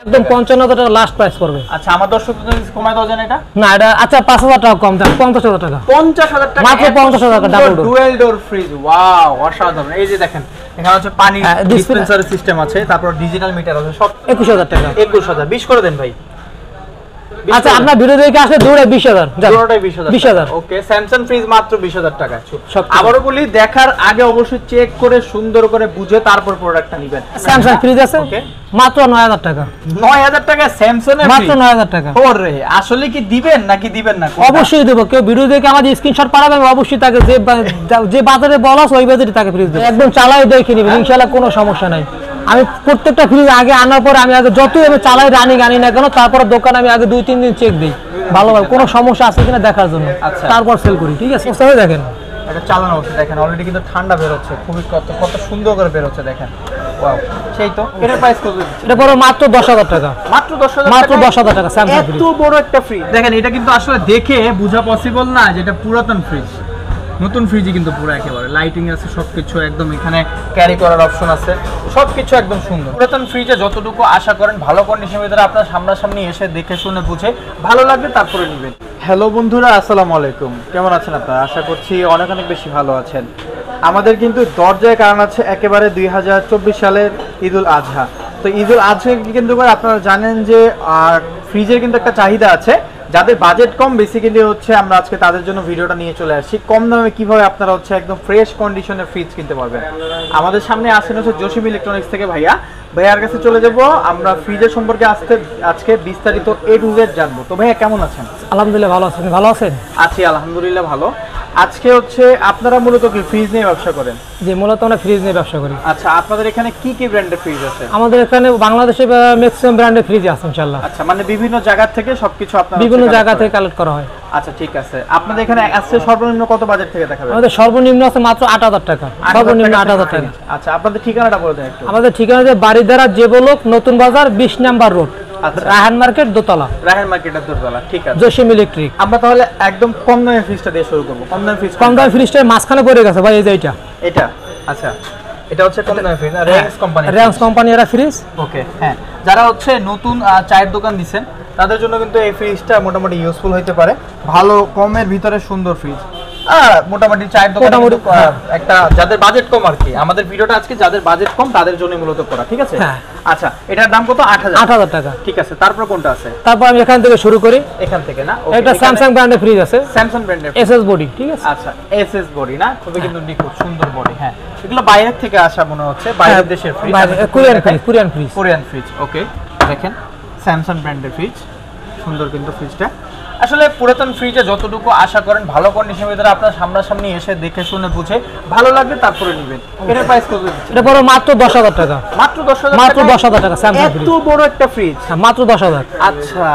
একদম 55,000 টাকা last price পড়বে। আচ্ছা আমার দর্শকদের জন্য কমায় দাও জানেন এটা? না এটা আচ্ছা 5,000 টাকা কম দাম, 50,000 টাকা। 50,000 টাকা মাত্র 50,000 টাকা double door dual door fridge. Wow অসাধারণ। এই যে দেখেন এখানে হচ্ছে পানি ডিসপেন্সার সিস্টেম আছে, তারপর ডিজিটাল মিটার আছে, সব 21,000 টাকা। 21,000 20 করে দেন ভাই। আচ্ছা আপনার ভিডিও দেখে আসলে দৌড়ে 20,000 পুরোটাই 20,000 20,000 ওকে। স্যামসাং ফ্রিজ মাত্র 20,000 টাকা। সব আবারও বলি দেখার আগে অবশ্যই চেক করে সুন্দর করে বুঝে তারপর প্রোডাক্টটা নেবেন। স্যামসাং ফ্রিজ আছে মাত্র 9,000 টাকা। 9,000 টাকা স্যামসাং এর মাত্র 9,000 টাকা। ওরে আসলে কি দিবেন নাকি দিবেন না? অবশ্যই দেব। কেউ ভিডিও দেখে আমাদের স্ক্রিনশট পাঠাবে, আমি অবশ্যই তাকে যে বাজারে বলা আছে ওই বাজারে তাকে ফ্রিজ দেব। একদম চালাই দেখে নিবেন, ইনশাআল্লাহ কোনো সমস্যা নাই। আমি প্রত্যেকটা ফ্রিজ আগে আনার পরে আমি আগে যতই আমি চালাই রানিং আনি না কেন, তারপর দোকানে আমি আগে 2-3 দিন চেক দিই ভালোভাবে, কোনো সমস্যা আছে কিনা দেখার জন্য, তারপর সেল করি। ঠিক আছে, বুঝতে দেখেন এটা চালানো হচ্ছে, দেখেন অলরেডি কিন্তু ঠান্ডা বের হচ্ছে, খুবই কত সুন্দর করে বের হচ্ছে দেখেন। ওয়াও সেই তো। এটার প্রাইস কত দিচ্ছেন? এটা পড়ো মাত্র 10,000 টাকা। মাত্র 10,000 টাকা। মাত্র 10,000 টাকা স্যামসাং ফ্রিজ। এত বড় একটা ফ্রিজ দেখেন, এটা কিন্তু আসলে দেখে বোঝা পসিবল না যে এটা পুরাতন ফ্রিজ। নতুন ফ্রিজই কিন্তু পুরো একেবারে লাইটিং আছে, সবকিছু একদম, এখানে ক্যারি করার অপশন আছে, সবকিছু একদম সুন্দর। পুরাতন ফ্রিজে যতটুকু আশা করেন ভালো কন্ডিশনের ভিতরে আপনার সামনাসামনি এসে দেখে শুনে বুঝে ভালো লাগবে তারপরে নেবেন। হ্যালো বন্ধুরা, আসসালামু আলাইকুম। কেমন আছেন আপনারা? আশা করছি অনেক অনেক বেশি ভালো আছেন। আমাদের কিন্তু দরজায় কারণ আছে একেবারে 2024 সালের ঈদুল আজহা। তো ঈদুল আজহাকে কেন্দ্র করে আপনারা জানেন যে ফ্রিজের কিন্তু একটা চাহিদা আছে। যাদের বাজেট কম বেসিক্যালি হচ্ছে আমরা আজকে তাদের জন্য ভিডিওটা নিয়ে চলে আসছি। কম দামে কিভাবে আপনারা হচ্ছে একদম ফ্রেশ কন্ডিশনের ফ্রিজ কিনতে পারবেন। আমাদের সামনে আসেন হচ্ছে জসিম ইলেকট্রনিক্স থেকে ভাইয়ার কাছে চলে যাব। আমরা ফ্রিজের সম্পর্কে আজকে বিস্তারিত A to Z জানবো। তো ভাইয়া কেমন আছেন? আলহামদুলিল্লাহ ভালো আছেন। ভালো আছেন? আছি আলহামদুলিল্লাহ ভালো। আজকে হচ্ছে আপনারা মূলত কি ফ্রিজ নিয়ে ব্যবসা করেন? জি, মূলত আমরা ফ্রিজ নিয়ে ব্যবসা করি। আচ্ছা আপনাদের এখানে কি কি ব্র্যান্ডের ফ্রিজ আছে? আমাদের এখানে বাংলাদেশে ম্যাক্সিমাম ব্র্যান্ডের ফ্রিজ আছে ইনশাআল্লাহ। আচ্ছা মানে বিভিন্ন জায়গা থেকে সবকিছু আপনারা বিভিন্ন জায়গা থেকে কালেক্ট করা হয়। আচ্ছা ঠিক আছে। আপনাদের এখানে আজকে সর্বনিম্ন কত বাজেট থেকে দেখাবেন? আমাদের সর্বনিম্ন আছে মাত্র 8,000 টাকা। সর্বনিম্ন 8,000 টাকা। আচ্ছা আপনাদের ঠিকানাটা বলে দেন একটু। আমাদের ঠিকানা যে বাড়িধারা জেবলক নতুন বাজার 20 নাম্বার রোড, রায়হান মার্কেট দোতলা। রায়হান মার্কেটের দোতলা, ঠিক আছে। জসিম ইলেকট্রিক। আমরা তাহলে একদম কম দামের ফ্রিজটা দিয়ে শুরু করব। কম দামের ফ্রিজটা মাঝখানে পড়ে গেছে ভাই, এই যে এটা। আচ্ছা এটা হচ্ছে কম দামের ফ্রিজ, রেঞ্জ কোম্পানি এর ফ্রিজ। ওকে হ্যাঁ, যারা হচ্ছে নতুন চায়ের দোকান দিবেন তাদের জন্য কিন্তু এই ফ্রিজটা মোটামুটি ইউজফুল হতে পারে। ভালো কমের ভিতরে সুন্দর ফ্রিজ। মোটামুটি চায়ের দোকান একটা যাদের বাজেট কম আর কি, আমাদের ভিডিওটা আজকে যাদের বাজেট কম তাদের জন্য মূলত করা। ঠিক আছে। আচ্ছা এটার দাম কত? 8,000 টাকা। ঠিক আছে, তারপর কোনটা আছে? তারপর আমি এখান থেকে শুরু করি। এখান থেকে না, এটা স্যামসাং ব্র্যান্ডের ফ্রিজ আছে। স্যামসাং ব্র্যান্ডের এসএস বডি। ঠিক আছে। আচ্ছা এসএস বডি না, খুবই কিন্তু নিখুঁত সুন্দর বডি। হ্যাঁ এগুলো বাইরে থেকে আসা মনে হচ্ছে, বাইরের দেশের ফ্রিজ, কোরিয়ান ফ্রিজ। ওকে দেখেন স্যামসাং ব্র্যান্ডের ফ্রিজ, সুন্দর কিন্তু ফ্রিজটা। আসলে পুরাতন ফ্রিজে যতটুকু আশা করেন ভালো কন্ডিশনের ভিতরে আপনার সামনাসামনি এসে দেখে শুনে বুঝে ভালো লাগবে তারপরে নেবেন। এটার প্রাইস কত দিচ্ছেন? এটা পড়ো মাত্র 10,000 টাকা। মাত্র 10,000 মাত্র 10,000 টাকা স্যামসাং ফ্রিজ। এত বড় একটা ফ্রিজ? মাত্র 10,000। আচ্ছা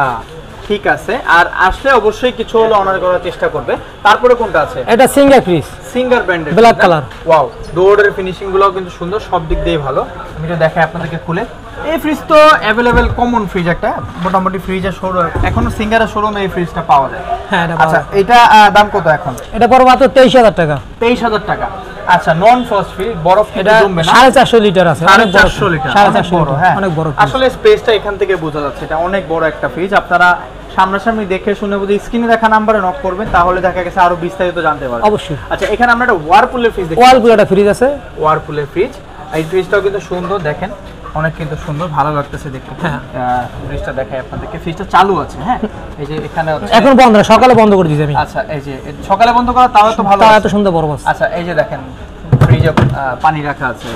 ঠিক আছে। আর আসলে অবশ্যই কিছু হলো অনার করার চেষ্টা করবে। তারপরে কোনটা আছে? এটা সিঙ্গার ফ্রিজ, সিঙ্গার ব্র্যান্ডের, ব্ল্যাক কালার। ওয়াও, ডোরের ফিনিশিং গুলো কিন্তু সুন্দর, সব দিক দিয়ে ভালো। আমি এটা দেখাই আপনাদেরকে খুলে। এই ফ্রিজ তো অ্যাভেলেবেল কমন ফ্রিজ একটা, মোটামুটি ফ্রিজের শোরুম এখনো সিঙ্গারের শোরুমে এই ফ্রিজটা পাওয়া যায়। হ্যাঁ আচ্ছা এটা দাম কত এখন? এটা পড়ো মাত্র 23,000 টাকা। 23,000 টাকা। আচ্ছা নন ফ্রস্ট ফ্রিজ, বরফ এটা 450 লিটার আছে। 450 লিটার, 450 বড়। হ্যাঁ অনেক বড়। আসলে স্পেসটা এখান থেকে বোঝা যাচ্ছে এটা অনেক বড় একটা ফ্রিজ। আপনারা সামনাসামনি দেখে শুনে বুঝে স্ক্রিনে দেখা নাম্বারে নক করবেন, তাহলে দেখা গেছে আরো বিস্তারিত জানতে পারবেন অবশ্যই। আচ্ছা এখানে আমরা একটা ওয়ারপুলের ফ্রিজ দেখি। ওয়ারপুলের একটা ফ্রিজ আছে। ওয়ারপুলের ফ্রিজ, এই ফ্রিজটাও কিন্তু সুন্দর, দেখেন অনেক কিন্তু সুন্দর, ভালো লাগতেছে দেখতে। হ্যাঁ ফ্রিজটা দেখাই আপনাদেরকে। ফ্রিজটা চালু আছে। হ্যাঁ এই যে এখানে এখন বন্ধ না, সকালে বন্ধ করে দিয়েছি আমি। আচ্ছা এই যে সকালে বন্ধ করা, তাও তো ভালো, এত সুন্দর বড় বক্স। আচ্ছা এই যে দেখেন ফ্রিজে পানি রাখা আছে,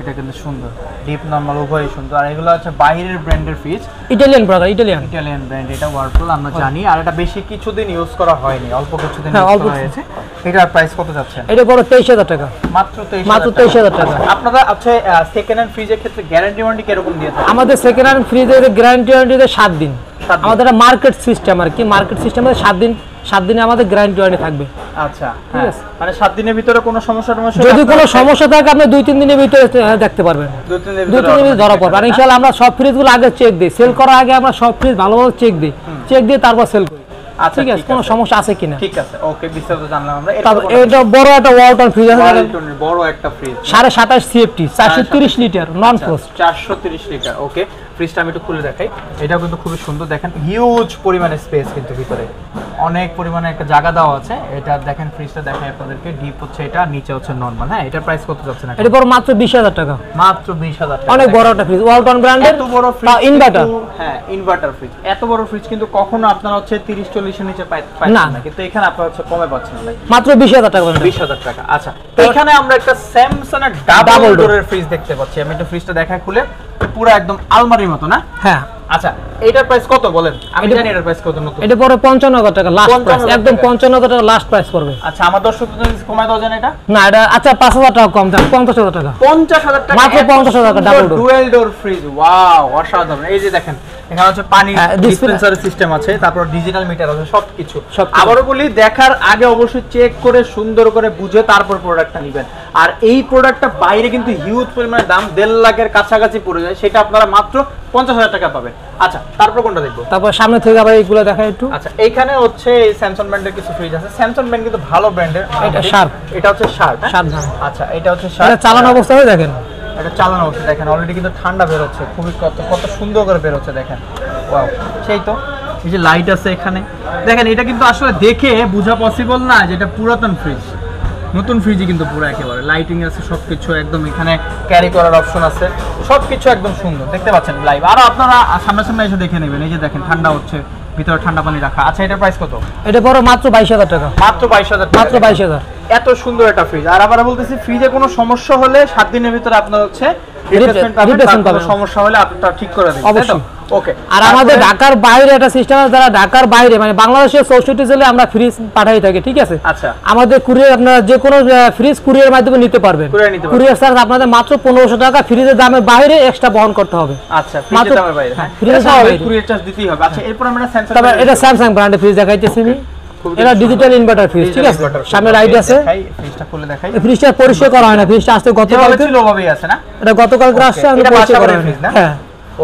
এটা কিন্তু সুন্দর, ডিপ নরমাল উভয়ই সুন্দর। আর এগুলো হচ্ছে বাইরের ব্র্যান্ডের fridge, Italian product, Italian brand. এটা ওয়ারপুল আমরা জানি, আর এটা বেশি কিছুদিন ইউজ করা হয়নি, অল্প কিছুদিন ইউজ করা হয়েছে। এটার প্রাইস কত যাচ্ছে? এটা পড়ো 23,000 টাকা। মাত্র 23,000 টাকা। আপনারা আচ্ছা সেকেন্ড হ্যান্ড ফ্রিজের ক্ষেত্রে গ্যারান্টি ওয়ারেন্টি কি রকম দিয়ে থাকেন? আমাদের সেকেন্ড হ্যান্ড ফ্রিজের গ্যারান্টি ওয়ারেন্টি 7 দিন। আমাদের মার্কেট সিস্টেম আর কি, মার্কেট সিস্টেমে 7 দিনে আমাদের গ্যারান্টি ওয়ারেন্টি থাকবে। আচ্ছা ঠিক আছে, মানে 7 দিনের ভিতরে কোনো সমস্যা যদি কোনো সমস্যা থাকে আপনি 2-3 দিনের ভিতরে দেখতে পারবেন। 2-3 দিনে ধরা পড়বে। আর ইনশাআল্লাহ আমরা সব ফ্রিজগুলো আগে চেক দিই, সেল করার আগে আমরা সব ফ্রিজ ভালোভাবে চেক দিই, চেক দিয়ে তারপর সেল করি। আচ্ছা ঠিক আছে, কোনো সমস্যা আছে কিনা। ঠিক আছে ওকে, বিস্তারিত জানলাম আমরা। এটা বড় একটা ওয়ালটন ফ্রিজ আছে, বড় একটা fridge, 27.5 CFT, 430 litre non frost. 430 litre. Okay ফ্রিজটা আমি একটু খুলে দেখাই। এটাও কিন্তু খুবই সুন্দর, দেখেন হিউজ পরিমাণে স্পেস কিন্তু ভিতরে অনেক পরিমাণে একটা জায়গা দেওয়া আছে। এটা দেখেন ফ্রিজটা দেখাই আপনাদেরকে, ডিপ হচ্ছে এটা, নিচে হচ্ছে নরমাল। হ্যাঁ, এটার প্রাইস কত যাচ্ছে না? এটা বড় মাত্র 20000 টাকা। মাত্র 20000 টাকা। অনেক বড় একটা ফ্রিজ, ওয়ালটন ব্র্যান্ডের, এত বড় ফ্রিজ, ইনভার্টার। হ্যাঁ, ইনভার্টার ফ্রিজ। এত বড় ফ্রিজ কিন্তু কখনো আপনারা হচ্ছে 30-40 এর নিচে পাচ্ছেন না, কিন্তু এখানে আপনারা হচ্ছে কমে পাচ্ছেন না, মাত্র 20000 টাকা। 20000 টাকা। আচ্ছা, এখানে আমরা একটা স্যামসাং এর ডাবল ডোরের ফ্রিজ দেখতে পাচ্ছি। আমি একটু ফ্রিজটা দেখাই খুলে, পুরো একদম আলমারির মতো না? হ্যাঁ। আচ্ছা, এটার প্রাইস কত বলেন? আমি জানি এটার প্রাইস কত নতুন। এটা পড়ে 55000 টাকা লাস্ট প্রাইস, একদম 55000 টাকা লাস্ট প্রাইস পড়বে। আচ্ছা, আমার দর্শকদের জন্য কমায় দাও জানেন এটা? না, এটা আচ্ছা 5000 টাকা কম দাম, 50000 টাকা। 50000 টাকা মাত্র 50000 টাকা double door dual door fridge. Wow, অসাধারণ। এই যে দেখেন, এখানে হচ্ছে পানি ডিসপেন্সার সিস্টেম আছে, তারপর ডিজিটাল মিটার আছে, সবকিছু। আবারও বলি, দেখার আগে অবশ্যই চেক করে সুন্দর করে বুঝে তারপর প্রোডাক্টটা নেবেন। আর এই প্রোডাক্টটা বাইরে কিন্তু হিউজ পরিমাণে দাম, 1.5 লাখের কাছাকাছি পড়ে যায়, সেটা আপনারা মাত্র 50000 টাকা পাবেন। আচ্ছা, তারপর কোনটা দেখবো? তারপর সামনে থেকে আবার এইগুলো দেখাই একটু। আচ্ছা, এইখানে হচ্ছে এই স্যামসাং ব্র্যান্ডের কিছু ফ্রিজ আছে। স্যামসাং ব্র্যান্ড কিন্তু ভালো ব্র্যান্ডের। এটা শার্প, এটা হচ্ছে শার্প। আচ্ছা, এটা হচ্ছে শার্প। এটা চালানো অবস্থায় দেখেন, এটা চালানো অবস্থা দেখেন, অলরেডি কিন্তু ঠান্ডা বের হচ্ছে, খুবই কত সুন্দর করে বের হচ্ছে দেখেন। ওয়াও, সেই তো। এই যে লাইট আছে এখানে দেখেন, এটা কিন্তু আসলে দেখে বোঝা পসিবল না যে এটা পুরাতন ফ্রিজ। নতুন ফ্রিজই কিন্তু পুরো একেবারে, লাইটিং আছে, সবকিছু একদম, এখানে ক্যারি করার অপশন আছে, সবকিছু একদম সুন্দর, দেখতে পাচ্ছেন লাইভ। আর আপনারা সামনে এসে দেখে নেবেন। এই যে দেখেন, ঠান্ডা হচ্ছে, ভিতরে ঠান্ডা পানি রাখা। আচ্ছা, এটার প্রাইস কত? এটা বড় মাত্র 22000 টাকা। মাত্র 22000 টাকা। মাত্র 22000। এত সুন্দর একটা ফ্রিজ। আর আবার বলতেছি, ফ্রিজে কোনো সমস্যা হলে 7 দিনের ভিতরে আপনার হচ্ছে রিপ্লেসমেন্ট পাবেন, সমস্যা হলে আপনারা ঠিক করে দিবেন, তাই তো? ওকে। আর আমাদের ঢাকার বাইরে একটা সিস্টেম আছে, যারা ঢাকার বাইরে মানে বাংলাদেশের 64 জেলায় আমরা ফ্রিজ পাঠাই থাকি, ঠিক আছে? আচ্ছা, আমাদের কুরিয়ার, আপনারা যে কোনো ফ্রিজ কুরিয়ার মাধ্যমে নিতে পারবেন। কুরিয়ার চার্জ আপনাদের মাত্র 1500 টাকা, ফ্রিজের দামের বাইরে এক্সট্রা বহন করতে হবে। আচ্ছা, ফ্রিজের দামের বাইরে, হ্যাঁ, ফ্রিজের দামের বাইরে কুরিয়ার চার্জ দিতেই হবে। আচ্ছা, এরপর আমরা স্যামসাং, তবে এটা স্যামসাং ব্র্যান্ডের ফ্রিজ দেখাইতেছি আমি। এটা ডিজিটাল ইনভার্টার ফ্রিজ, ঠিক আছে? সামনে লাইট আছে। ফ্রিজটা খুলে দেখাই। ফ্রিজটা পরিষ্কার করা হয় না, ফ্রিজটা আসতে গতকাল ছিল ওভাবেই আছে না? এটা গতকাল আসছে, আমি পরিষ্কার করা হয় না। হ্যাঁ,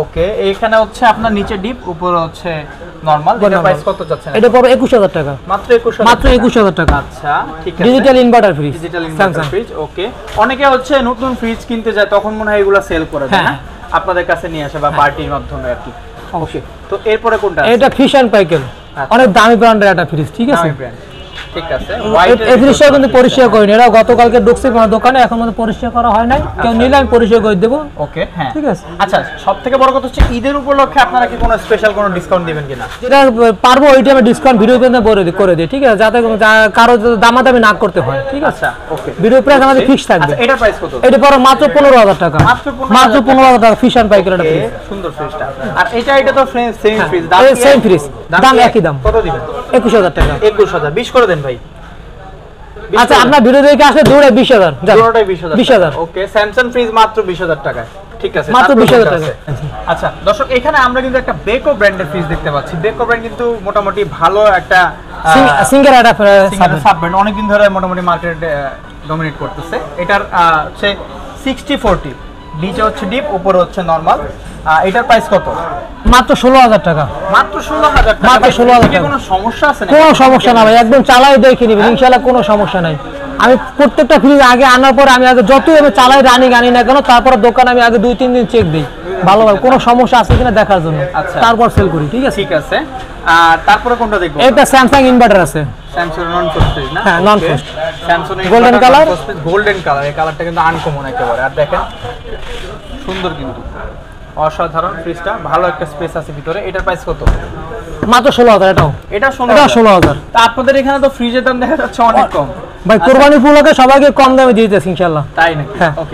ওকে। এইখানে হচ্ছে আপনার নিচে ডিপ, উপরে হচ্ছে নরমাল। এটার প্রাইস কত যাচ্ছে? এটা পড়বে 21000 টাকা। মাত্র 21000। মাত্র 21000 টাকা। আচ্ছা, ঠিক আছে। Digital inverter fridge, digital inverter fridge. Okay. অনেকে হচ্ছে নতুন ফ্রিজ কিনতে যায়, তখন মনে হয় এগুলা সেল করে দেয় না, আপনাদের কাছে নিয়ে আসে বা পার্টির মাধ্যমে আর কি। ওকে। তো এরপরে কোনটা? এটা ফিশ এন্ড পাইকেল, অনেক দামি ব্র্যান্ডের একটা ফ্রিজ, ঠিক আছে? ঠিক আছে। এই ফ্রিজটা কিন্তু পরিষ্কার করিনি, এটা গতকালকে ঢুকছে আমার দোকানে, এখন মধ্যে পরিষ্কার করা হয় নাই। কেউ নিলে আমি পরিষ্কার করে দেবো। ওকে, হ্যাঁ, ঠিক আছে। আচ্ছা, সবথেকে বড় কথা হচ্ছে ঈদের উপলক্ষে আপনারা কি কোনো স্পেশাল কোনো ডিসকাউন্ট দিবেন কিনা? যেটা পারবো ওইটা আমি ডিসকাউন্ট ভিডিও পেতে করে দিই, ঠিক আছে? যাতে কারো দামাদামি না করতে হয়, ঠিক আছে? আচ্ছা, ওকে। ভিডিও প্রাইস আমাদের ফিক্স থাকবে। আচ্ছা, এটার প্রাইস কত? এটা পড়ো মাত্র 15000 টাকা। মাত্র 15000 টাকা ফিশ এন্ড পাইকেল একটা ফ্রিজ। সুন্দর ফ্রিজটা। আর এটা তো সেম ফ্রিজ, দাম সেম ফ্রিজ, দাম একই দাম। কত দিবেন? 21000 টাকা। 21000। 20 করে দেন ভাই। আচ্ছা, আপনার ভিডিও দেখে আসলে দৌড়ে 20000, দৌড়াটাই 20000। 20000। ওকে, স্যামসাং ফ্রিজ মাত্র 20000 টাকায়, ঠিক আছে? মাত্র 20000 টাকা। আচ্ছা দর্শক, এখানে আমরা কিন্তু একটা বেকো ব্র্যান্ডের ফ্রিজ দেখতে পাচ্ছি। বেকো ব্র্যান্ড কিন্তু মোটামুটি ভালো একটা সিঙ্গার একটা সাব ব্র্যান্ড, অনেকদিন ধরে মোটামুটি মার্কেট ডমিনেট করতেছে। এটার হচ্ছে 60/40, নিচে হচ্ছে ডিপ, উপরে হচ্ছে নরমাল। এটার প্রাইস কত? মাত্র 16000 টাকা। মাত্র 16000 টাকা। মাত্র 16000 টাকা। কোনো সমস্যা আছে না? কোনো সমস্যা না ভাই, একদম চালাই দেখে নিবেন, ইনশাআল্লাহ কোনো সমস্যা নাই। আমি প্রত্যেকটা ফ্রিজ আগে আনার পরে আমি আগে যতই আমি চালাই রানিং আনি না কেন, তারপর দোকানে আমি আগে 2-3 দিন চেক দিই ভালোভাবে, কোনো সমস্যা আছে কিনা দেখার জন্য, তারপর সেল করি, ঠিক আছে? ঠিক আছে। আর তারপরে কোনটা দেখবো? এটা স্যামসাং ইনভার্টার আছে, স্যামসাং নন ফ্রস্ট ফ্রিজ না? হ্যাঁ, নন frost. Samsung golden colour, golden colour. এই কালারটা কিন্তু আনকমন একেবারে। আর দেখেন, সুন্দর কিন্তু, অসাধারণ ফ্রিজটা, ভালো একটা স্পেস আছে ভিতরে। এটার প্রাইস কত? মাত্র 16000। এটা 16000। তা আপনাদের এখানে তো ফ্রিজের দাম দেখা যাচ্ছে অনেক কম ভাই, কুরবানি উপলক্ষে সবাইকে কম দামে দিতেছি ইনশাআল্লাহ। তাই নাকি? হ্যাঁ। ওকে।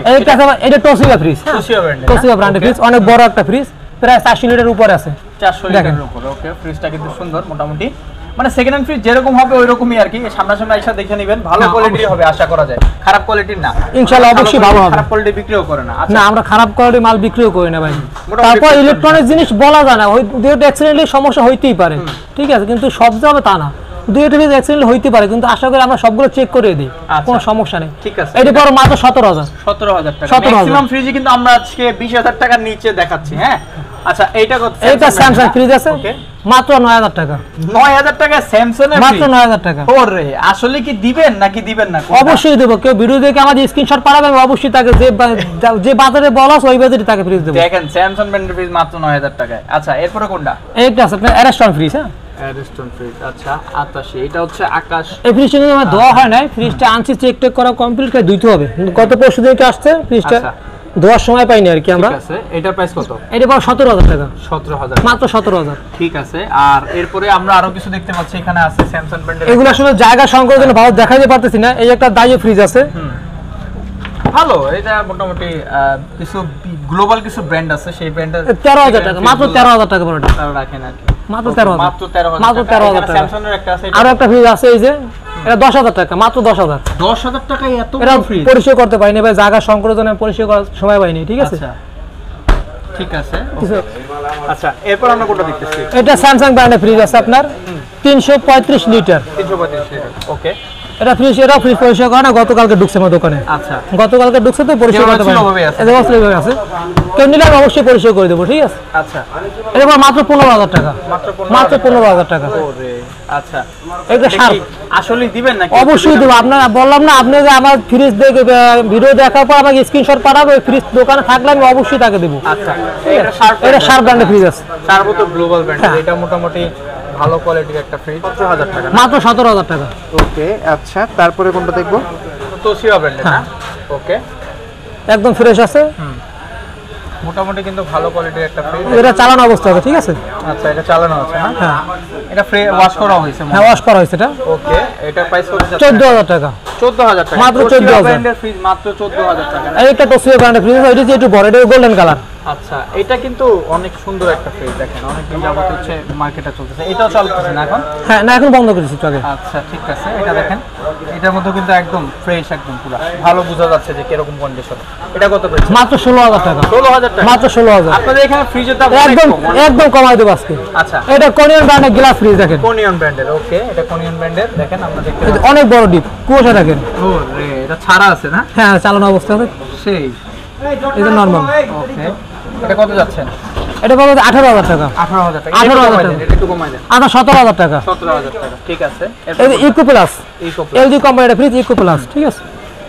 এটা টসিবা ফ্রিজ, টসিবা ব্র্যান্ডের ফ্রিজ, অনেক বড় একটা ফ্রিজ, প্রায় 400 লিটার উপরে আছে। 400 লিটারের উপরে। ওকে, ফ্রিজটা কিন্তু সুন্দর মোটামুটি, মানে সেকেন্ড হ্যান্ড ফ্রিজ যেরকম হবে ওই রকমই আর কি। সামনাসামনি এসে দেখে নেবেন, ভালো কোয়ালিটির হবে আশা করা যায়, খারাপ কোয়ালিটির না ইনশাআল্লাহ। অবশ্যই ভালো হবে, খারাপ কোয়ালিটি বিক্রিও করে না। না, আমরা খারাপ কোয়ালিটির মাল বিক্রিও করি না ভাই। তারপর ইলেকট্রনিক জিনিস বলা যায় না, ওই দুটো অ্যাক্সিডেন্টালি সমস্যা হইতেই পারে, ঠিক আছে? কিন্তু সব যাবে তা না, দুইটা ফ্রিজ অ্যাক্সিডেন্ট হইতে পারে, কিন্তু আশা করি আমরা সবগুলো চেক করে দিই, কোনো সমস্যা নেই। ঠিক আছে, এটা পড়ো মাত্র 17,000 টাকা। ম্যাক্সিমাম ফ্রিজে কিন্তু আমরা আজকে 20,000 টাকার নিচে দেখাচ্ছি। হ্যাঁ আচ্ছা, এইটা কত? এটা স্যামসাং ফ্রিজ আছে মাত্র 9,000 টাকা। 9,000 টাকা স্যামসাং এর মাত্র 9,000 টাকা। ওরে আসলে কি দিবেন নাকি দিবেন না? অবশ্যই দেব। কেউ ভিডিও দেখে আমাদের স্ক্রিনশট পাঠাবে, আমি অবশ্যই তাকে যে বাজারে বলা আছে ওই বাজারে তাকে ফ্রিজ দেব। দেখেন স্যামসাং ব্র্যান্ডের ফ্রিজ মাত্র 9,000 টাকায়। আচ্ছা এরপরে কোনটা? এইটা আছে আপনার অ্যারিস্টন ফ্রিজ। হ্যাঁ অ্যারিস্টন ফ্রিজ। আচ্ছা 88, এটা হচ্ছে আকাশ। এই ফ্রিজটা কিন্তু আমার ধোয়া হয় নাই, ফ্রিজটা আনছি চেক টেক করা কমপ্লিট করে ধুইতে হবে, কিন্তু গত পরশু দিনকে আসছে ফ্রিজটা ধোয়ার সময় পাইনি আর কি আমরা। ঠিক আছে, এটার প্রাইস কত? এটা পড়ো 17,000 টাকা। 17,000, মাত্র 17,000। ঠিক আছে। আর এরপরে আমরা আরো কিছু দেখতে পাচ্ছি, এখানে আছে স্যামসাং ব্র্যান্ডের। এগুলো আসলে জায়গা সংকটের জন্য ভালো দেখাইতে পারতেছি না। এই একটা দাইও ফ্রিজ আছে, ভালো। এটা মোটামুটি কিছু গ্লোবাল কিছু ব্র্যান্ড আছে, সেই ব্র্যান্ডের 13,000 টাকা। মাত্র 13,000 টাকা পড়ে তারা রাখেন আর কি। মাত্র 13,000। মাত্র 13,000। মাত্র 13,000 টাকা। স্যামসাং এর একটা আছে, আরো একটা ফ্রিজ আছে এই যে, এটা 10,000 টাকা। মাত্র 10,000। 10,000 টাকায় এত এটা বড় ফ্রিজ পরিষ্কার করতে পারিনি ভাই, জায়গা সংকটের জন্য পরিষ্কার করার সময় পাইনি। ঠিক আছে, আচ্ছা ঠিক আছে। আচ্ছা এরপর আমরা কোনটা দেখতেছি? এটা স্যামসাং ব্র্যান্ডের ফ্রিজ আছে আপনার 335 লিটার। 335 লিটার। ওকে, এটা ফ্রিজ পরিষ্কার করে না, গতকালকে ঢুকছে আমার দোকানে। আচ্ছা গতকালকে ঢুকছে তো পরিষ্কার করতে পারি। এটা অবশ্যই আছে, কেউ নিলে আমি অবশ্যই পরিষ্কার করে দেবো। ঠিক আছে, আচ্ছা এটা মাত্র 15,000 টাকা। মাত্র 15,000 টাকা। ওরে আচ্ছা, এটা শার্প আসলে দিবেন নাকি? অবশ্যই দেবো। আপনারা বললাম না, আপনি যে আমার ফ্রিজ দেখে ভিডিও দেখার পর আমাকে স্ক্রিনশট পাঠাবে, ওই ফ্রিজ দোকানে থাকলে আমি অবশ্যই তাকে দেবো। আচ্ছা, এটা শার্প ব্র্যান্ডের ফ্রিজ আছে। শার্প তো গ্লোবাল ব্র্যান্ড, এটা মোটামুটি ভালো কোয়ালিটির একটা ফ্রিজ। 17,000 টাকা। মাত্র 17,000 টাকা। ওকে আচ্ছা, তারপরে কোনটা দেখবো? তোশিবা ব্র্যান্ডের না? ওকে, একদম ফ্রেশ আছে, মোটামুটি কিন্তু ভালো কোয়ালিটির একটা ফ্রিজ। এটা চালানো অবস্থা আছে। ঠিক আছে, আচ্ছা এটা চালানো আছে না? হ্যাঁ এটা ওয়াশ করা হয়েছে? হ্যাঁ ওয়াশ করা হয়েছে। এটা ওকে, এটার প্রাইস কত? 14,000 টাকা। 14,000 টাকা। মাত্র 14,000 ব্র্যান্ডের ফ্রিজ মাত্র 14,000 টাকা। এই একটা তোশিবা ব্র্যান্ডের ফ্রিজ, এটা যে একটু বড়, এটা গোল্ডেন কালার। আচ্ছা এটা কিন্তু অনেক সুন্দর একটা ফ্রিজ। দেখেন অনেক দিন যাবত হচ্ছে মার্কেটে চলতেছে, এটাও চলতেছে না এখন? হ্যাঁ না, এখন বন্ধ করেছি একটু আগে। আচ্ছা ঠিক আছে, এটা দেখেন, এটার মধ্যে কিন্তু একদম ফ্রেশ, একদম পুরো ভালো বোঝা যাচ্ছে যে কিরকম কন্ডিশন। এটা কত প্রাইস? মাত্র 16,000 টাকা। 16,000 টাকা। মাত্র 16,000। আপনাদের এখানে ফ্রিজের দাম একদম একদম কমাই দেব আজকে। আচ্ছা, এটা কোরিয়ান ব্র্যান্ডের গ্লাস ফ্রিজ দেখেন। কোরিয়ান ব্র্যান্ডের। ওকে, এটা কোরিয়ান ব্র্যান্ডের। দেখেন আমরা দেখতে পাচ্ছি অনেক বড় ডিপ, কুয়াশা দেখেন। ও রে, এটা ছাড়া আছে না? হ্যাঁ চালানো অবস্থা আছে, সেই এটা নরমাল। ওকে, এটা কত যাচ্ছেন? এটা পাবো 18,000 টাকা। 18,000 টাকা। 18,000 টাকা। এটা একটু কমাই দেন। 17,000 টাকা। 17,000 টাকা। ঠিক আছে, এই যে ইকো প্লাস, ইকো এলজি কোম্পানির ফ্রিজ ইকো প্লাস। ঠিক আছে,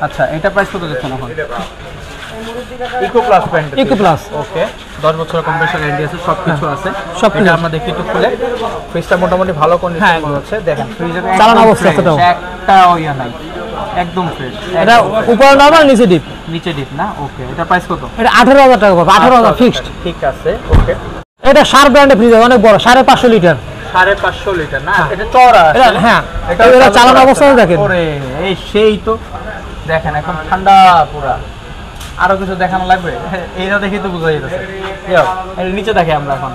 আচ্ছা এটা প্রাইস কত যাচ্ছে এখন? Eco plus brand. Eco plus. Okay, 10 বছরের কম্প্রেসার গ্যারান্টি আছে, সবকিছু আছে। সবকিছু এটা আমরা দেখি একটু খুলে। ফ্রিজটা মোটামুটি ভালো কন্ডিশন হচ্ছে। দেখেন ফ্রিজের চালানো অবস্থা এটাও একটা ওইয়া নাই, একদম ফ্রেশ। এটা উপরে নরমাল, নিচে ডিপ। নিচে ডিপ না? ওকে, এটা প্রাইস কত? এটা 18,000 টাকা পাবো। 18,000 ফিক্সড। ঠিক আছে। ওকে, এটা শার্প ব্র্যান্ডের ফ্রিজ, অনেক বড়, 550 লিটার। 550 লিটার না? এটা চওড়া আছে। এটা হ্যাঁ, এটা চালানো অবস্থা দেখেন। ওরে এই সেই তো দেখেন, এখন ঠান্ডা পুরা। আরো কিছু দেখানো লাগবে? এইটা দেখেই তো বোঝা যাচ্ছে। এর নিচে দেখে আমরা এখন,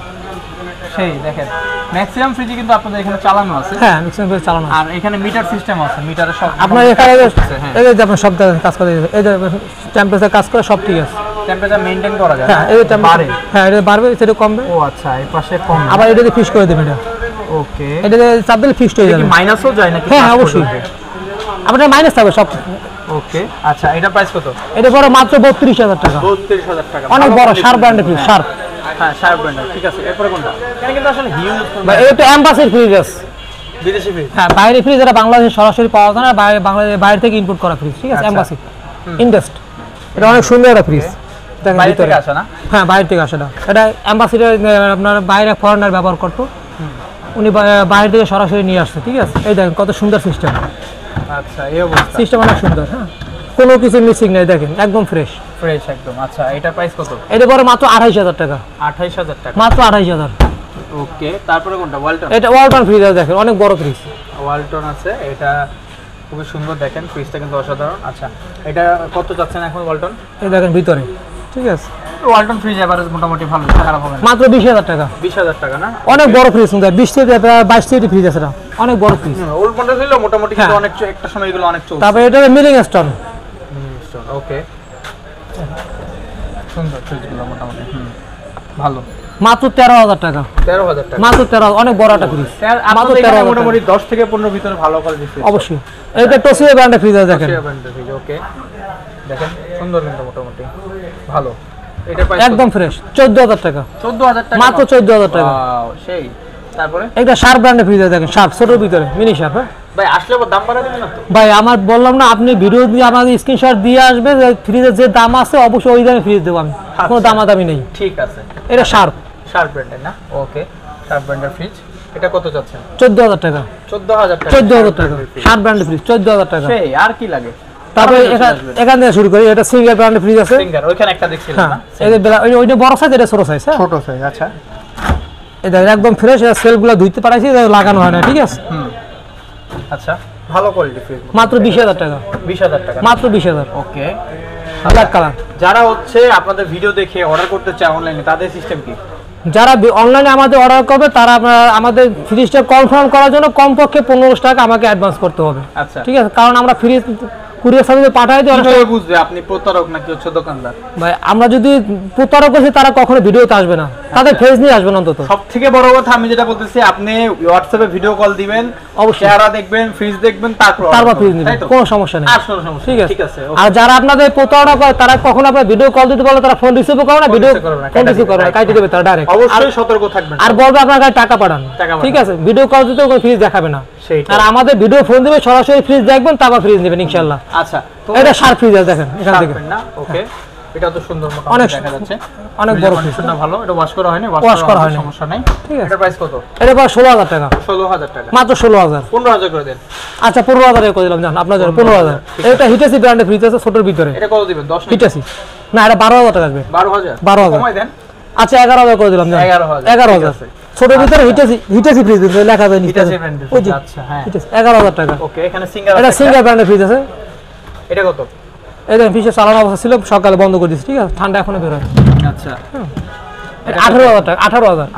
সেই দেখেন ম্যাক্সিমাম ফ্রিজে কিন্তু আপনাদের এখানে চালানো আছে। হ্যাঁ ম্যাক্সিমাম ফ্রিজ চালানো আছে। আর এখানে মিটার সিস্টেম আছে, মিটারে সব আপনার এখানে হ্যাঁ, এই যে আপনার সব কাজ করে, এই যে টেম্পারেচার কাজ করে, সব ঠিক আছে। টেম্পারেচার মেইনটেইন করা যায়। হ্যাঁ, এই বাড়ে। হ্যাঁ এটা বাড়বে, সেটা কমবে। ও আচ্ছা, এই পাশে কম। আবার এটা দিয়ে ফিক্স করে দেবেন। এটা ওকে, এটা চাপ দিলে ফিক্সড হয়ে যাবে। মাইনাসও যায় নাকি? হ্যাঁ অবশ্যই, আপনার মাইনাস থাকবে সব। ওকে আচ্ছা, এটা প্রাইস কত? এটা পড়ে মাত্র 32,000 টাকা। 32,000 টাকা। অনেক বড় শার্প ব্র্যান্ডের ফ্রিজ, শার্প। হ্যাঁ শার্প ব্র্যান্ডের। ঠিক আছে, এরপরে কোনটা? এটা কিন্তু আসলে হিউজ। এটা এমবাসির ফ্রিজ আছে, বিদেশি ফ্রিজ। হ্যাঁ বাইরে ফ্রিজ, এটা বাংলাদেশে সরাসরি পাওয়া যায় না, বাংলাদেশ বাইরে থেকে ইম্পোর্ট করা ফ্রিজ। ঠিক আছে, এমবাসি ইনডাস্ট। এটা অনেক সুন্দর একটা ফ্রিজ। দেখেন বাইরে ভিতরে থেকে আসে না? হ্যাঁ বাইরে থেকে আসে না। এটা এমবাসিটা আপনার বাইরে ফরেনার ব্যবহার করতো, উনি বাইরে থেকে সরাসরি নিয়ে আসছে। ঠিক আছে, এই দেখেন কত সুন্দর সিস্টেম। আচ্ছা, এই অবস্থা। সিস্টেম অনেক সুন্দর। হ্যাঁ, কোনো কিছু মিসিং নেই, দেখেন একদম ফ্রেশ ফ্রেশ একদম। আচ্ছা, এটার প্রাইস কত? এটা পরে মাত্র 28,000 টাকা। 28,000 টাকা। মাত্র 28,000। ওকে, তারপরে কোনটা? ওয়ালটন। এটা ওয়ালটন ফ্রিজ আছে, দেখেন অনেক বড় ফ্রিজ। ওয়ালটন আছে, এটা খুবই সুন্দর। দেখেন ফ্রিজটা কিন্তু অসাধারণ। আচ্ছা, এটা কত যাচ্ছেন এখন ওয়ালটন? এই দেখেন ভিতরে। ঠিক আছে, ওয়ালটন ফ্রিজ এভারেজ মোটামুটি ভালো, খারাপ হবে না। মাত্র 20,000 টাকা। 20,000 টাকা না? অনেক বড় ফ্রিজ, 20 থেকে 22 ফ্রিজ আছে, এটা অনেক বড় ফ্রিজ। ওল্ড মডেল ছিল মোটামুটি, কিন্তু অনেক একটা সময় এগুলো অনেক চলছে। তারপরে এটা মিলিং স্টোন। ওকে, সুন্দর ফ্রিজগুলো মোটামুটি ভালো। মাত্র 13,000 টাকা। 13,000 টাকা মাত্র 13,000, অনেক বড় একটা ফ্রিজ। মাত্র 13,000 মোটামুটি 10 থেকে 15 ভিতরে ভালো কোয়ালিটি ফ্রিজ অবশ্যই। এটা টসিয়া ব্র্যান্ডের ফ্রিজ আছে দেখেন। টসিয়া ব্র্যান্ডের ফ্রিজ, ওকে দেখেন সুন্দর কিন্তু মোটামুটি ভালো। এটা প্রাইস একদম ফ্রেশ 14,000 টাকা। 14,000 টাকা মাত্র 14,000 টাকা। ওয়াও সেই। তারপরে একটা শার্প ব্র্যান্ডের ফ্রিজ আছে দেখেন, শার্প ছোটর ভিতরে মিনি শার্প। ভাই আসলে আবার দাম বাড়া দিবেন না তো? ভাই আমার বললাম না, আপনি ভিডিও দিয়ে আমাদের স্ক্রিনশট দিয়ে আসবে, ফ্রিজের যে দাম আছে অবশ্যই ওই দামে ফ্রিজ দেবো আমি, কোনো দামাদামি নেই। ঠিক আছে। এটা শার্প ব্র্যান্ডের না? ওকে, শার্প ব্র্যান্ডের ফ্রিজ। এটা কত যাচ্ছেন? 14,000 টাকা। 14,000 টাকা। 14,000 টাকা শার্প ব্র্যান্ডের ফ্রিজ, 14,000 টাকা। সেই আর কি লাগে? তারপরে এখান থেকে শুরু করি। এটা সিঙ্গেল ব্র্যান্ডের ফ্রিজ আছে। সিঙ্গার ওইখানে একটা দেখছিলাম না? ওইটা বড় সাইজ, এটা ছোট সাইজ। ছোট সাইজ, আচ্ছা। এটা একদম ফ্রেশ, এটা সেলগুলো ধুইতে পারাইছি, লাগানো হয় না, ঠিক আছে। আচ্ছা, ভালো কোয়ালিটি ফ্রিজ। মাত্র 20,000 টাকা। 20,000 টাকা, মাত্র 20,000। ওকে। Black colour. যারা হচ্ছে আপনাদের ভিডিও দেখে অর্ডার করতে চায় অনলাইনে, তাদের সিস্টেম কি? যারা অনলাইনে আমাদের অর্ডার করবে তারা আমাদের ফ্রিজটা কনফার্ম করার জন্য কমপক্ষে 1500 টাকা আমাকে অ্যাডভান্স করতে হবে। আচ্ছা, ঠিক আছে, কারণ আমরা ফ্রিজ কুরিয়ার সার্ভিসে পাঠাই দিই। কিভাবে বুঝবে আপনি প্রতারক নাকি হচ্ছে দোকানদার? ভাই আমরা যদি প্রতারক হই তারা কখনো ভিডিওতে আসবে না, তাদের ফেজ নিয়ে আসবে না। অন্তত সবথেকে বড় কথা আমি যেটা বলতেছি, আপনি হোয়াটসঅ্যাপে ভিডিও কল দিবেন, অবশ্যই চেহারা দেখবেন, ফ্রিজ দেখবেন, তারপর ফ্রিজ নেবেন, কোনো সমস্যা নেই। আর কোনো সমস্যা নেই, ঠিক আছে। আর যারা আপনাদের প্রতারণা করে তারা কখনো আপনার ভিডিও কল দিতে বলে তারা ফোন রিসিভ করে না, ভিডিও ফোন রিসিভ করে না, কাটি দেবে তারা ডাইরেক্ট। অবশ্যই সতর্ক থাকবেন আর বলবে আপনার কাছে টাকা পাঠান, ঠিক আছে। ভিডিও কল দিতে কোনো ফ্রিজ দেখাবে না। আর আমাদের ভিডিও ফোন দিবে, সরাসরি ফ্রিজ দেখবেন, তারপর ফ্রিজ নেবেন ইনশাআল্লাহ। আচ্ছা, এটা শার্প ফ্রিজ আছে দেখেন এখান থেকে না? ওকে, এটা তো সুন্দর মোটামুটি অনেক দেখা যাচ্ছে, অনেক বড় ফ্রিজ। এটা ভালো, এটা ওয়াশ করা হয়নি, ওয়াশ করা হয়নি, সমস্যা নাই, ঠিক আছে। এটা প্রাইস কত? এটা প্রায় 16,000 টাকা। 16,000 টাকা, মাত্র 16,000। 15,000 করে দেন। আচ্ছা 15,000 করে দিলাম, জান আপনার জন্য 15,000। এটা হিটাসি ব্র্যান্ডের ফ্রিজ আছে ছোটর ভিতরে। এটা কত দিবেন? 10 হিটাসি না, এটা 12,000 টাকা আসবে। 12,000 কমাই দেন। আচ্ছা 11,000 করে দিলাম, জান 11,000 ছোটর ভিতরে হিটাসি ফ্রিজ লেখা আছে হিটাসি ব্র্যান্ডের। আচ্ছা হ্যাঁ, হিটাসি 11,000 টাকা। ওকে, এখানে সিঙ্গার এটা সিঙ্গার ব্র্যান্ডের ফ্রিজ আছে। এটা কত? এটা ফ্রিজে চালানো অবস্থা ছিল, সকালে বন্ধ করে দিয়েছি, ঠিক আছে। ঠান্ডা এখনো বের হয়। আচ্ছা, 18,000 টাকা। 18,000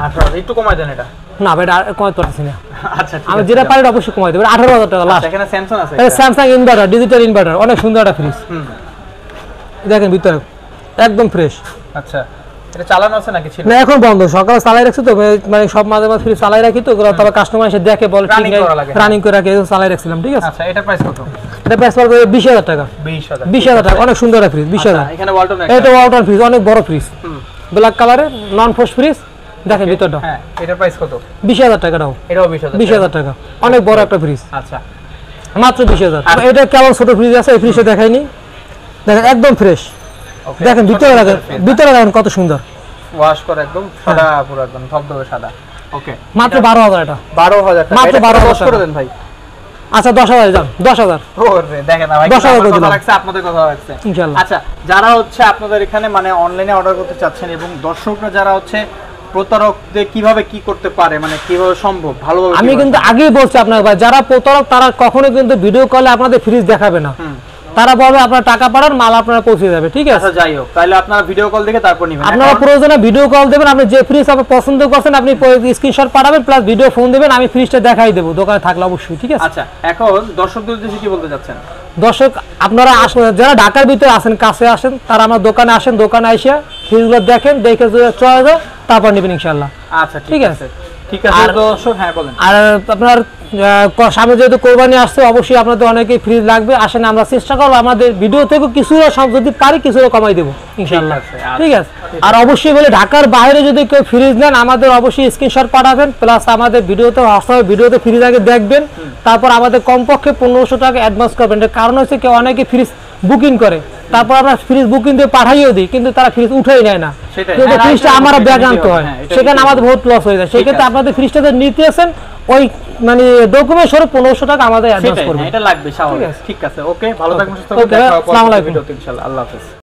একটু কমাই দেন এটা। না ভাই, এটা কমাতে পারছি না। আচ্ছা, আমি যেটা পারি অবশ্যই কমাই দেব। 18,000 টাকা লাস্ট। এখানে স্যামসাং আছে। এটা স্যামসাং ইনভার্টার, ডিজিটাল ইনভার্টার, অনেক সুন্দর একটা ফ্রিজ। দেখেন ভিতরে একদম ফ্রেশ। আচ্ছা, এটা চালানো আছে নাকি ছিল? না এখন বন্ধ, সকালে চালাই রাখছি তো, মানে সব মাঝে মাঝে ফ্রিজ চালাই রাখি তো, তবে কাস্টমার এসে দেখে বলে ঠিক নেই, রানিং করে রাখি, চালাই রাখছিলাম, ঠিক আছে। আচ্ছা, এটা প্রাইস কত? এটা প্রাইস পড়বে 20,000 টাকা। 20,000 টাকা, অনেক সুন্দর একটা ফ্রিজ। 20,000। এখানে ওয়ালটন, এটা ওয়ালটন ফ্রিজ, অনেক বড় ফ্রিজ, ব্ল্যাক কালারের নন ফোর্স ফ্রিজ। দেখেন ভিতরটা। হ্যাঁ, এটা প্রাইস কত? 20,000 টাকা দাও। এটাও 20,000। 20,000 টাকা, অনেক বড় একটা ফ্রিজ। আচ্ছা, মাত্র 20,000। এটা কেমন ছোট ফ্রিজ আছে, এই ফ্রিজটা দেখাইনি। দেখেন একদম ফ্রেশ। দেখেন ভিতরে দেখেন, ভিতরে দেখেন কত সুন্দর। ওয়াশ করা একদম সাদা, পুরো একদম ধবধবে সাদা। ওকে, মাত্র 12,000 এটা। 12,000 টাকা। মাত্র 12,000 করে দেন ভাই। আচ্ছা 10,000 যান, 10,000। ওরে দেখেন না ভাই, 10,000 করে কথা দিলাম। লাগছে, আপনাদের কথা লাগছে ইনশাআল্লাহ। আচ্ছা, যারা হচ্ছে আপনাদের এখানে মানে অনলাইনে অর্ডার করতে চাচ্ছেন এবং দর্শকরা যারা হচ্ছে প্রতারকদের কিভাবে কি করতে পারে, মানে কিভাবে সম্ভব ভালোভাবে, আমি কিন্তু আগেই বলছি আপনাকে ভাই, যারা প্রতারক তারা কখনো কিন্তু ভিডিও কলে আপনাদের ফ্রিজ দেখাবে না। তারা বলবে আপনারা টাকা পাঠান, মাল আপনারা পৌঁছে যাবে, ঠিক আছে। আচ্ছা যাই হোক, তাহলে আপনারা ভিডিও কল দেখে তারপর নেবেন। আপনারা প্রয়োজনে ভিডিও কল দেবেন, আপনি যে ফ্রিজ আপনি পছন্দ করছেন আপনি স্ক্রিনশট পাঠাবেন, প্লাস ভিডিও ফোন দেবেন, আমি ফ্রিজটা দেখাই দেবো দোকানে থাকলে অবশ্যই, ঠিক আছে। আচ্ছা, এখন দর্শকদের উদ্দেশ্যে কি বলতে চাচ্ছেন? দর্শক আপনারা আসেন, যারা ঢাকার ভিতরে আসেন, কাছে আসেন, তারা আমার দোকানে আসেন, দোকানে এসে ফ্রিজগুলো দেখেন, দেখে চয়েস হয় তারপর নেবেন ইনশাআল্লাহ। আচ্ছা ঠিক আছে, ঠিক আছে দর্শক। হ্যাঁ বলেন। আর আপনার সামনে যেহেতু কোরবানি আসছে, অবশ্যই আপনাদের অনেকেই ফ্রিজ লাগবে, আসেন আমরা চেষ্টা করবো আমাদের ভিডিও থেকে কিছুটা যদি পারি কিছুটা কমাই দেবো ইনশাআল্লাহ, ঠিক আছে। আর অবশ্যই বলে ঢাকার বাইরে যদি কেউ ফ্রিজ নেন আমাদের অবশ্যই স্ক্রিনশট পাঠাবেন, প্লাস আমাদের ভিডিওতে হোয়াটসঅ্যাপে ভিডিওতে ফ্রিজ আগে দেখবেন, তারপর আমাদের কমপক্ষে 1500 টাকা অ্যাডভান্স করবেন। এর কারণ হচ্ছে কেউ অনেকে ফ্রিজ বুকিং করে, তারপর আমরা ফ্রিজ বুকিং দিয়ে পাঠাইও দিই, কিন্তু তারা ফ্রিজ উঠেই নেয় না, কিন্তু ফ্রিজটা আমার ব্যাগ আনতে হয়, সেখানে আমাদের বহুত লস হয়ে যায়। সেক্ষেত্রে আপনাদের ফ্রিজটা নিতে আসেন, ওই মানে ডকুমেন্ট স্বরূপ 1500 টাকা আমাদের অ্যাডভান্স করবেন, এটা লাগবে স্বাভাবিক, ঠিক আছে। ওকে, ভালো থাকবেন, সুস্থ থাকবেন। থাকবেন, আসসালামু আলাইকুম। ইনশাআল্লাহ, আল্লাহ হাফেজ।